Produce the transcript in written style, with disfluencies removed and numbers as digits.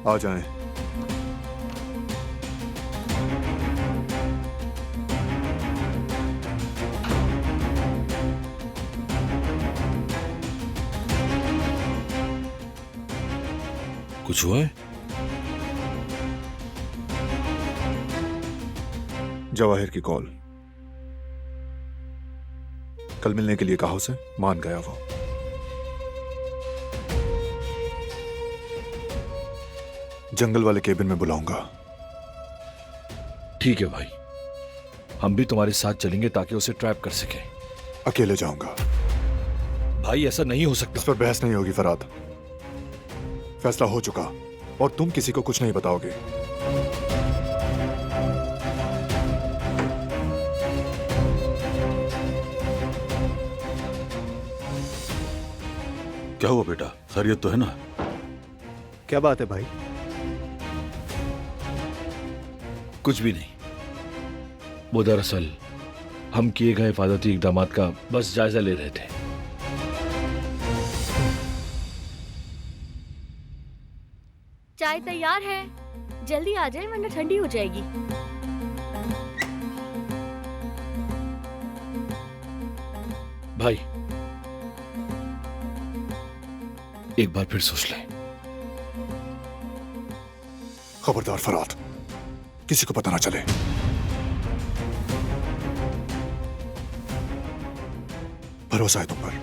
आ जाएं। कुछ हुआ है? जवाहिर की कॉल। कल मिलने के लिए कहा उसे, मान गया वो। जंगल वाले केबिन में बुलाऊंगा। ठीक है भाई, हम भी तुम्हारे साथ चलेंगे ताकि उसे ट्रैप कर सके। अकेले जाऊंगा। भाई ऐसा नहीं हो सकता। इस पर बहस नहीं होगी फराद। फैसला हो चुका और तुम किसी को कुछ नहीं बताओगे। क्या हुआ बेटा, खैरियत तो है ना? क्या बात है भाई? कुछ भी नहीं। वो दरअसल हम किए गए हिफाजती इकदाम का बस जायजा ले रहे थे। चाय तैयार है, जल्दी आ जाए वरना ठंडी हो जाएगी। भाई एक बार फिर सोच ले। खबरदार फराद, किसी को पता ना चले। भरोसा है तुम पर।